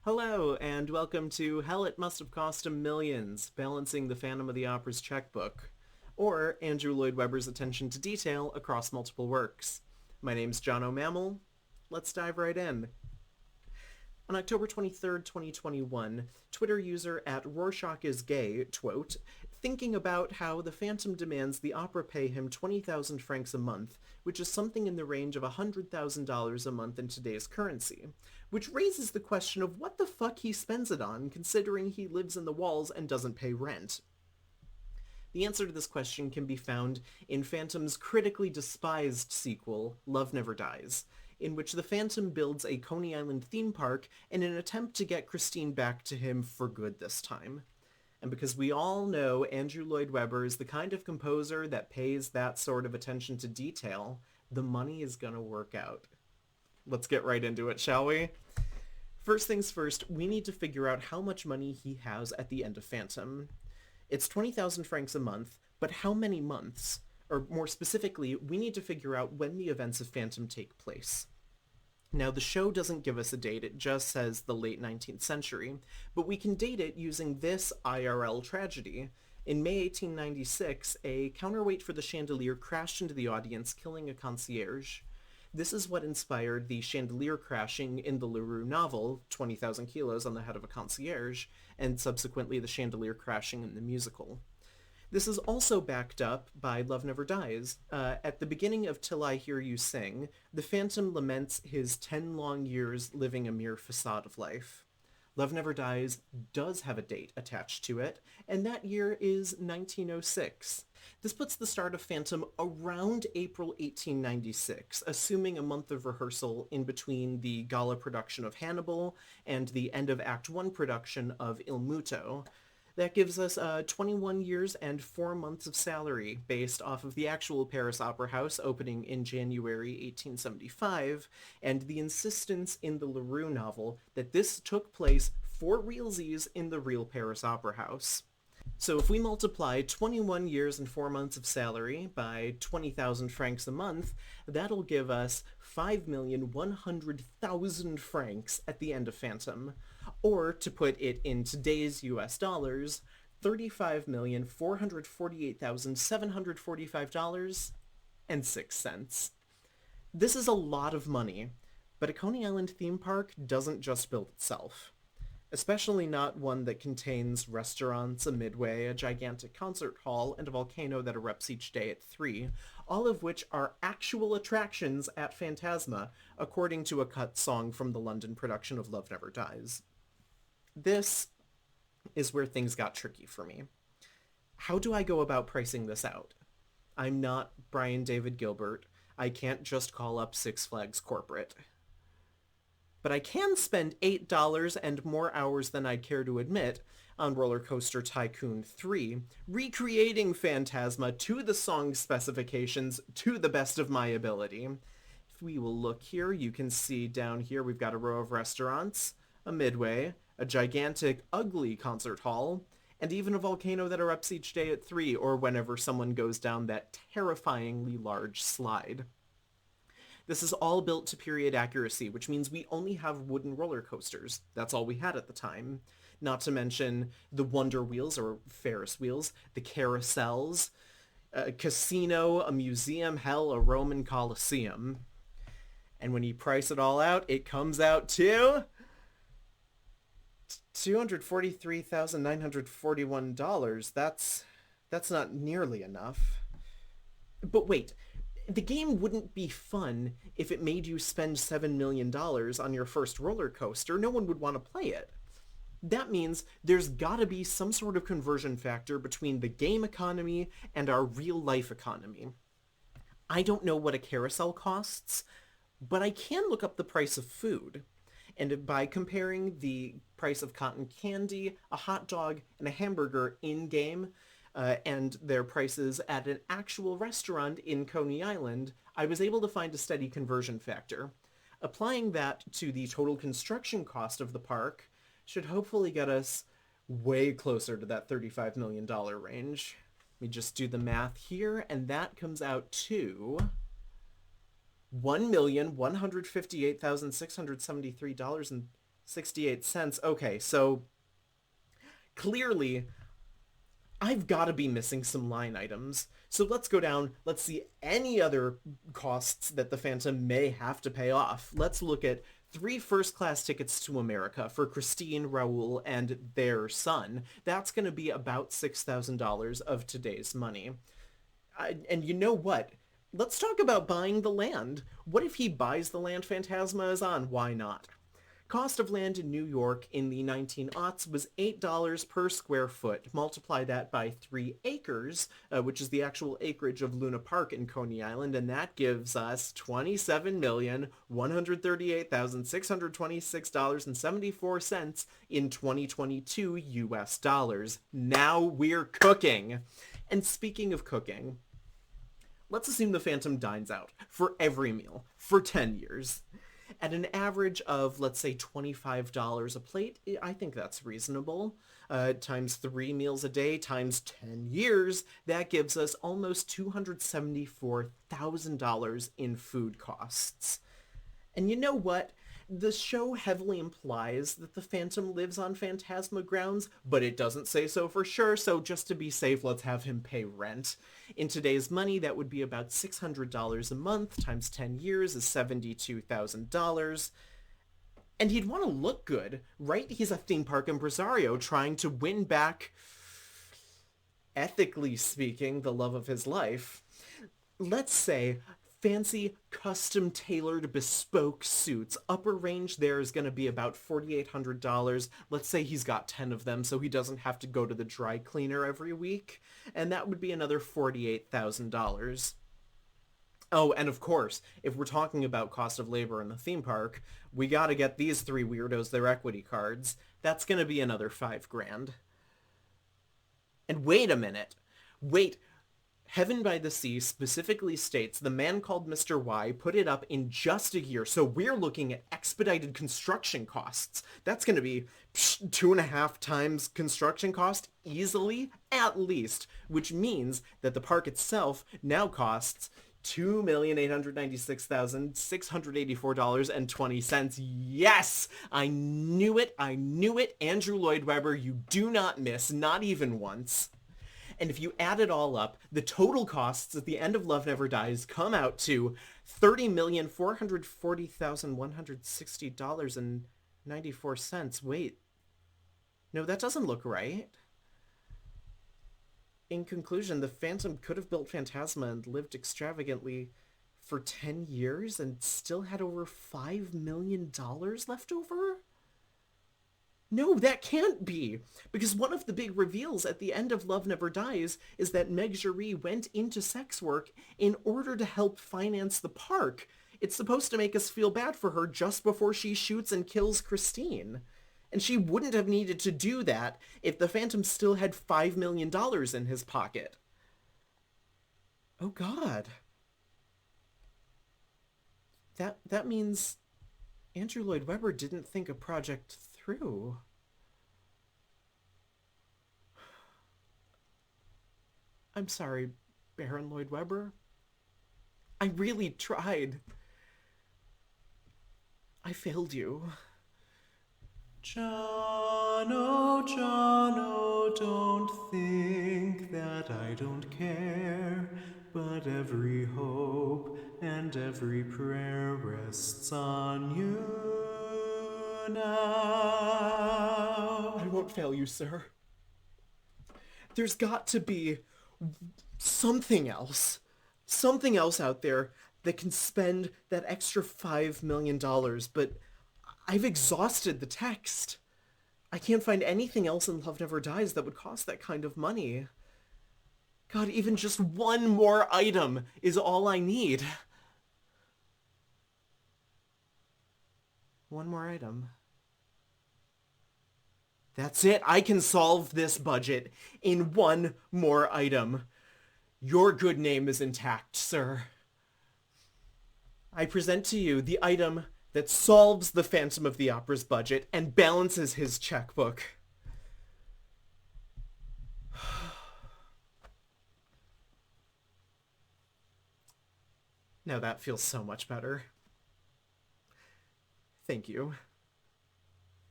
Hello, and welcome to Hell It Must Have Cost 'Em Millions, Balancing the Phantom of the Opera's Checkbook, or Andrew Lloyd Webber's attention to detail across multiple works. My name's Jono Mammel. Let's dive right in. On October 23rd, 2021, Twitter user at Rorschach thinking about how the Phantom demands the opera pay him 20,000 francs a month, which is something in the range of $100,000 a month in today's currency, which raises the question of what the fuck he spends it on, considering he lives in the walls and doesn't pay rent. The answer to this question can be found in Phantom's critically despised sequel, Love Never Dies, in which the Phantom builds a Coney Island theme park in an attempt to get Christine back to him for good this time. And because we all know Andrew Lloyd Webber is the kind of composer that pays that sort of attention to detail, the money is gonna work out. Let's get right into it, shall we? First things first, we need to figure out how much money he has at the end of Phantom. It's 20,000 francs a month, but how many months? Or more specifically, we need to figure out when the events of Phantom take place. Now, the show doesn't give us a date, it just says the late 19th century, but we can date it using this IRL tragedy. In May 1896, a counterweight for the chandelier crashed into the audience, killing a concierge. This is what inspired the chandelier crashing in the Leroux novel, 20,000 Kilos on the Head of a Concierge, and subsequently the chandelier crashing in the musical. This is also backed up by Love Never Dies. At the beginning of Till I Hear You Sing, the Phantom laments his 10 long years living a mere facade of life. Love Never Dies does have a date attached to it, and that year is 1906. This puts the start of Phantom around April 1896, assuming a month of rehearsal in between the gala production of Hannibal and the end of Act 1 production of Il Muto. That gives us 21 years and 4 months of salary based off of the actual Paris Opera House opening in January 1875, and the insistence in the Leroux novel that this took place for realsies in the real Paris Opera House. So if we multiply 21 years and 4 months of salary by 20,000 francs a month, that'll give us 5,100,000 francs at the end of Phantom. Or, to put it in today's US dollars, $35,448,745.06. This is a lot of money, but a Coney Island theme park doesn't just build itself. Especially not one that contains restaurants, a midway, a gigantic concert hall, and a volcano that erupts each day at 3, all of which are actual attractions at Phantasma, according to a cut song from the London production of Love Never Dies. This is where things got tricky for me. How do I go about pricing this out? I'm not Brian David Gilbert. I can't just call up Six Flags Corporate. But I can spend $8 and more hours than I'd care to admit on Roller Coaster Tycoon 3, recreating Phantasma to the song specifications to the best of my ability. If we will look here, you can see down here we've got a row of restaurants, a midway, a gigantic, ugly concert hall, and even a volcano that erupts each day at 3 or whenever someone goes down that terrifyingly large slide. This is all built to period accuracy, which means we only have wooden roller coasters. That's all we had at the time. Not to mention the Wonder Wheels, or Ferris wheels, the carousels, a casino, a museum, hell, a Roman Colosseum. And when you price it all out, it comes out to $243,941. That's not nearly enough. But wait, the game wouldn't be fun if it made you spend $7 million on your first roller coaster. No one would want to play it. That means there's gotta be some sort of conversion factor between the game economy and our real life economy. I don't know what a carousel costs, but I can look up the price of food. And by comparing the price of cotton candy, a hot dog, and a hamburger in-game, and their prices at an actual restaurant in Coney Island, I was able to find a steady conversion factor. Applying that to the total construction cost of the park should hopefully get us way closer to that $35 million range. Let me just do the math here, and that comes out to $1,158,673 68 cents. Okay, so clearly I've got to be missing some line items. So let's go down. Let's see any other costs that the Phantom may have to pay off. Let's look at 3 first-class tickets to America for Christine, Raoul, and their son. That's going to be about $6,000 of today's money. And you know what? Let's talk about buying the land. What if he buys the land Phantasma is on? Why not? Cost of land in New York in the 1900s was $8 per square foot. Multiply that by 3 acres, which is the actual acreage of Luna Park in Coney Island, and that gives us $27,138,626.74 in 2022 US dollars. Now we're cooking. And speaking of cooking, let's assume the Phantom dines out for every meal for 10 years. At an average of, let's say, $25 a plate, I think that's reasonable. Times 3 meals a day, times 10 years, that gives us almost $274,000 in food costs. And you know what? The show heavily implies that the Phantom lives on Phantasma grounds, but it doesn't say so for sure, so just to be safe, let's have him pay rent. In today's money, that would be about $600 a month, times 10 years is $72,000. And he'd want to look good, right? He's a theme park impresario trying to win back, ethically speaking, the love of his life. Let's say fancy, custom-tailored, bespoke suits. Upper range there is going to be about $4,800. Let's say he's got 10 of them so he doesn't have to go to the dry cleaner every week. And that would be another $48,000. Oh, and of course, if we're talking about cost of labor in the theme park, we got to get these 3 weirdos their equity cards. That's going to be another $5,000. And wait a minute. Wait. Heaven by the Sea specifically states the man called Mr. Y put it up in just a year, so we're looking at expedited construction costs. That's going to be 2.5 times construction cost easily, at least, which means that the park itself now costs $2,896,684.20. Yes! I knew it! I knew it! Andrew Lloyd Webber, you do not miss, not even once. And if you add it all up, the total costs at the end of Love Never Dies come out to $30,440,160.94. Wait. No, that doesn't look right. In conclusion, the Phantom could have built Phantasma and lived extravagantly for 10 years and still had over $5 million left over? No, that can't be, because one of the big reveals at the end of Love Never Dies is that Meg Giry went into sex work in order to help finance the park. It's supposed to make us feel bad for her just before she shoots and kills Christine. And she wouldn't have needed to do that if the Phantom still had $5 million in his pocket. Oh God. That means Andrew Lloyd Webber didn't think a project through. I'm sorry, Baron Lloyd Webber. I really tried. I failed you. Jono, Jono, don't think that I don't care, but every hope and every prayer rests on you now. I won't fail you, sir. There's got to be something else out there that can spend that extra $5 million, but I've exhausted the text. I can't find anything else in Love Never Dies that would cost that kind of money. God, even just one more item is all I need. One more item. That's it. I can solve this budget in one more item. Your good name is intact, sir. I present to you the item that solves the Phantom of the Opera's budget and balances his checkbook. Now that feels so much better. Thank you.